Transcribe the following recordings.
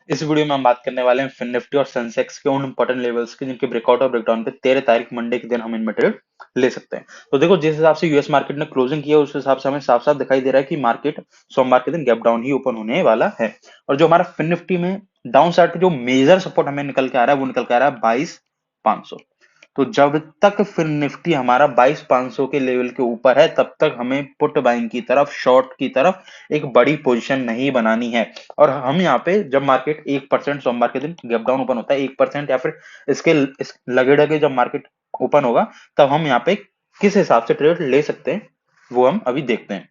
इस वीडियो में हम बात करने वाले हैं फिन निफ्टी और सेंसेक्स के उन इंपॉर्टेंट लेवल्स की जिनके ब्रेकआउट और ब्रेकडाउन पे 13 तारीख मंडे के दिन हम इनमें ट्रेड ले सकते हैं। तो देखो, जिस हिसाब से यूएस मार्केट ने क्लोजिंग किया उस हिसाब से हमें साफ साफ दिखाई दे रहा है कि मार्केट सोमवार के दिन गैप डाउन ही ओपन होने वाला है। और जो हमारा फिन निफ्टी में डाउन साइड पे जो मेजर सपोर्ट हमें निकल के आ रहा है वो निकल के आ रहा है 22,500। तो जब तक फिर निफ्टी हमारा 22,500 के लेवल के ऊपर है तब तक हमें पुट बाइंग की तरफ, शॉर्ट की तरफ एक बड़ी पोजीशन नहीं बनानी है। और हम यहाँ पे जब मार्केट 1% सोमवार के दिन गैप डाउन ओपन होता है 1% या फिर इसके लगे डगे जब मार्केट ओपन होगा तब हम यहाँ पे किस हिसाब से ट्रेड ले सकते हैं वो हम अभी देखते हैं।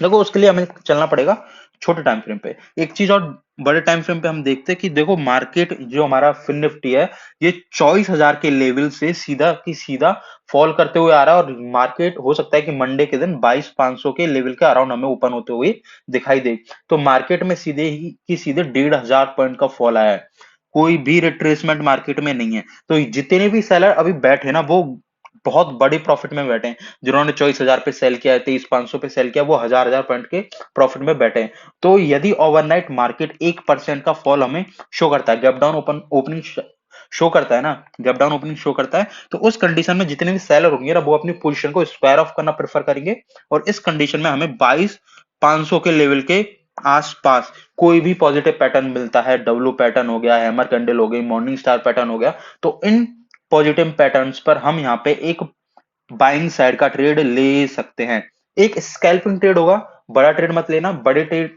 देखो, उसके लिए हमें चलना पड़ेगा छोटे टाइम फ्रेम पे। एक चीज और, बड़े टाइम फ्रेम पे हम देखते हैं कि देखो मार्केट जो हमारा फिन निफ्टी है ये 24,000 के लेवल से सीधा की सीधा फॉल करते हुए आ रहा है। और मार्केट हो सकता है कि मंडे के दिन 22,500 के लेवल के अराउंड हमें ओपन होते हुए दिखाई दे। तो मार्केट में सीधे ही की सीधे 1,500 पॉइंट का फॉल आया है, कोई भी रिट्रेसमेंट मार्केट में नहीं है। तो जितने भी सेलर अभी बैठे ना वो बहुत बड़े प्रॉफिट में बैठे हैं। जिन्होंने 24,000 पे सेल किया है, 23,500 पे सेल किया, वो हजार हजार पॉइंट के प्रॉफिट में बैठे हैं। तो यदि ओवरनाइट मार्केट 1% का फॉल हमें शो करता है, गैप डाउन ओपनिंग शो करता है ना, गैप डाउन ओपनिंग शो करता है, तो उस कंडीशन में जितने भी सेलर होंगे ना वो अपनी पोजीशन को स्क्वायर ऑफ करना प्रेफर करेंगे। और इस कंडीशन में हमें 22,500 के लेवल के आसपास कोई भी पॉजिटिव पैटर्न मिलता है, डब्ल्यू पैटर्न हो गया, हैमर कैंडल हो गई, मॉर्निंग स्टार पैटर्न हो गया, तो इन पॉजिटिव पैटर्न्स पर हम यहाँ पे एक बाइंग साइड का ट्रेड ले सकते हैं। एक स्कैल्पिंग ट्रेड होगा, बड़ा ट्रेड मत लेना। बड़े ट्रेड,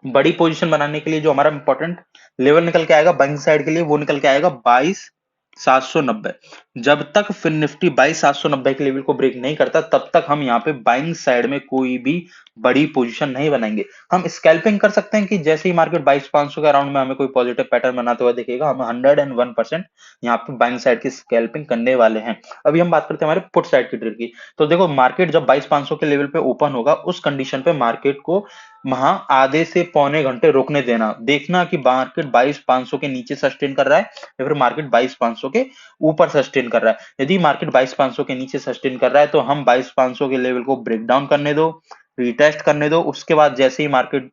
बड़ी पोजीशन बनाने के लिए जो हमारा इंपॉर्टेंट लेवल निकल के आएगा बाइंग साइड के लिए वो निकल के आएगा 22,790। जब तक फिन निफ्टी 22,790 के लेवल को ब्रेक नहीं करता तब तक हम यहाँ पे बाइंग साइड में कोई भी बड़ी पोजीशन नहीं बनाएंगे। हम स्कैल्पिंग कर सकते हैं कि जैसे ही मार्केट 22,500 के अराउंड में हमें कोई पॉजिटिव पैटर्न बनाते हुए दिखेगा हम 101% यहाँ पे बाइंग साइड की स्कैल्पिंग करने वाले हैं। अभी हम बात करते हैं हमारे पुट साइड की ट्रेड की। तो देखो, मार्केट जब 22,500 के लेवल पे ओपन होगा उस कंडीशन पे मार्केट को वहां आधे से पौने घंटे रोकने देना, देखना कि मार्केट 22,500 के नीचे सस्टेन कर रहा है या फिर मार्केट 22,500 के ऊपर सस्टेन कर रहा है। यदि मार्केट 22,500 के नीचे सस्टेन कर रहा है तो हम 22,500 के लेवल को ब्रेक डाउन करने दो, रिटेस्ट करने दो। उसके बाद जैसे ही मार्केट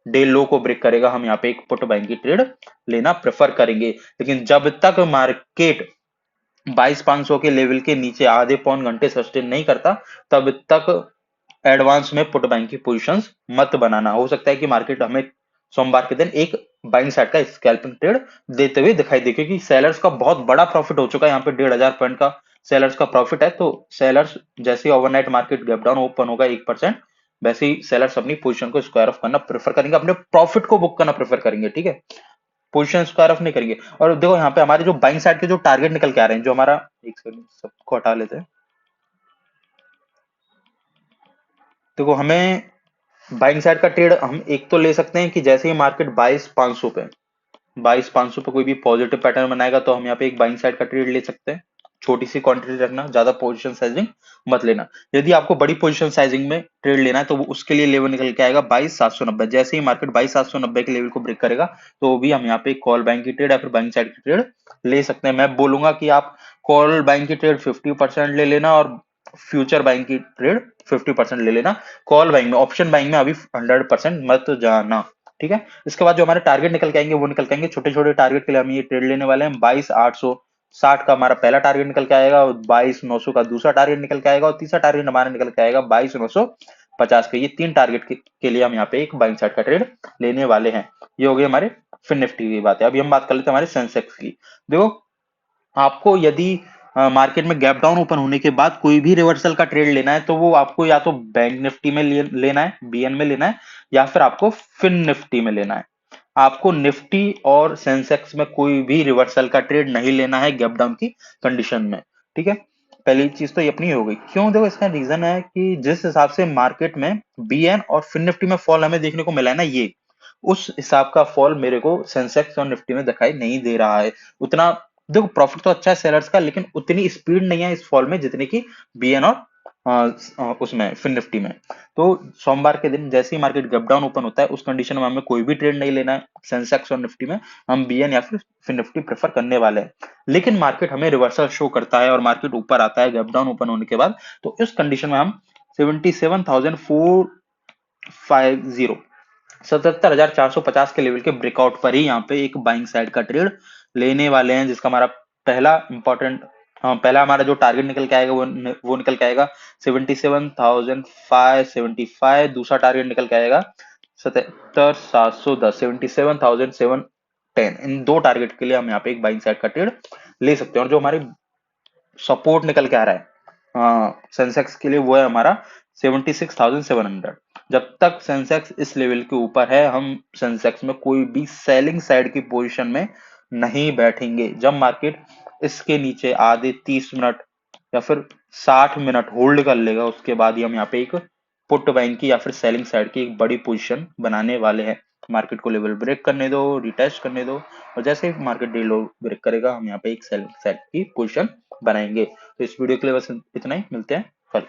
डे लो को ब्रेक करेगा हम यहाँ पे एक पुट बाइंग की ट्रेड लेना प्रेफर करेंगे। लेकिन जब तक मार्केट 22,500 के लेवल के नीचे आधे पौन घंटे सस्टेन नहीं करता तब तक एडवांस में पुट बाइंग की पोजीशंस मत बनाना। हो सकता है कि मार्केट हमें सोमवार के दिन एक बाइंग साइड का स्कैल्पिंग ट्रेड देते हुए दिखाई दे, क्योंकि सेलर्स का बहुत बड़ा प्रॉफिट हो चुका है। यहाँ पे 1,500 पॉइंट का सेलर्स का प्रॉफिट है। तो सेलर्स जैसे ही overnight market gap down open होगा 1%, वैसे ही सेलर्स अपनी पोजीशन को स्क्वायर ऑफ करना प्रेफर करेंगे, अपने प्रॉफिट को बुक करना प्रेफर करेंगे। ठीक है, पोजीशन स्क्वायर ऑफ नहीं करेंगे। और देखो यहाँ पे हमारे जो बाइंग साइड के जो टारगेट निकल के आ रहे हैं, जो हमारा, एक सेकंड सबको हटा लेते हैं। देखो, हमें बाइंग साइड का ट्रेड हम एक तो ले सकते हैं कि जैसे ही मार्केट 22,500 पे कोई भी पॉजिटिव पैटर्न बनाएगा तो हम यहाँ पे एक बाइंग साइड का ट्रेड ले सकते हैं। छोटी सी क्वांटिटी रखना, ज्यादा पोजीशन साइजिंग मत लेना। यदि आपको बड़ी पोजीशन साइजिंग में ट्रेड लेना है तो वो उसके लिए लेवल निकल के आएगा 22,790। जैसे ही मार्केट 22,790 के लेवल को ब्रेक करेगा तो भी हम यहाँ पे कॉल बाइंग की ट्रेड या फिर बाइंग साइड की ट्रेड ले सकते हैं। मैं बोलूंगा कि आप कॉल बाइंग की ट्रेड 50% ले लेना और फ्यूचर बाइंग की ट्रेड 50% ले लेना। कॉल बाइंग में, ऑप्शन बाइंग में अभी 100% मत जाना। ठीक है, इसके बाद जो हमारे टारगेट निकल के आएंगे वो निकल के आएंगे छोटे छोटे टारगेट के लिए हम ये ट्रेड लेने वाले हैं। 22,860 का हमारा पहला टारगेट निकल के आएगा और 22,900 का दूसरा टारगेट निकल के आएगा और तीसरा टारगेट हमारा निकल के आएगा 22,950 का। ये तीन टारगेट के लिए हम यहाँ पे एक बाइंग साइड का ट्रेड लेने वाले हैं। ये हो गए हमारे फिन निफ्टी की बात है। अभी हम बात कर लेते हैं हमारे सेंसेक्स की। देखो, आपको यदि मार्केट में गैप डाउन ओपन होने के बाद कोई भी रिवर्सल का ट्रेड लेना है तो वो आपको या तो बैंक निफ्टी में लेना है, बीएन में लेना है, या फिर आपको फिन निफ्टी में लेना है। आपको निफ्टी और सेंसेक्स में कोई भी रिवर्सल का ट्रेड नहीं लेना है गैप डाउन की कंडीशन में। ठीक है, पहली चीज तो ये अपनी हो गई। क्यों? देखो, इसका रीजन है कि जिस हिसाब से मार्केट में बीएन और फिन निफ्टी में फॉल हमें देखने को मिला है ना, ये उस हिसाब का फॉल मेरे को सेंसेक्स और निफ्टी में दिखाई नहीं दे रहा है उतना। देखो, प्रॉफिट तो अच्छा है सेलर्स का, लेकिन उतनी स्पीड नहीं है इस फॉल में जितनी की बीएन और उसमें फिन निफ्टी में। तो सोमवार के दिन जैसे ही मार्केट गैप डाउन ओपन होता है उस कंडीशन में हमें कोई भी ट्रेड नहीं लेना है सेंसेक्स और निफ्टी में। हम बीएन या फिर फिन निफ्टी प्रेफर करने वाले हैं। लेकिन मार्केट हमें रिवर्सल शो करता है और मार्केट ऊपर आता है गैप डाउन ओपन होने के बाद, तो इस कंडीशन में हम 77,450 77,450 के लेवल के ब्रेकआउट पर ही यहाँ पे एक बाइंग साइड का ट्रेड लेने वाले हैं, जिसका हमारा पहला इंपॉर्टेंट, हाँ पहला हमारा जो टारगेट निकल के आएगा वो निकल के आएगा 77,575। दूसरा टारगेट निकल के आएगा 77,710, 77,710। इन दो टारगेट के लिए हम यहाँ पे एक बाइंग साइड का ट्रेड ले सकते हैं। और जो हमारी सपोर्ट निकल के आ रहा है सेंसेक्स के लिए, वो है हमारा 76,700। जब तक सेंसेक्स इस लेवल के ऊपर है, हम सेंसेक्स में कोई भी सेलिंग साइड की पोजीशन में नहीं बैठेंगे। जब मार्केट इसके नीचे आधे 30 मिनट या फिर 60 मिनट होल्ड कर लेगा, उसके बाद ही हम यहाँ पे एक पुट बाइंग की या फिर सेलिंग साइड की एक बड़ी पोजीशन बनाने वाले हैं। मार्केट को लेवल ब्रेक करने दो, रिटेस्ट करने दो, और जैसे ही मार्केट डे लो ब्रेक करेगा, हम यहाँ पे एक सेलिंग साइड की पोजीशन बनाएंगे। तो इस वीडियो के लिए बस इतना ही, मिलते हैं कल।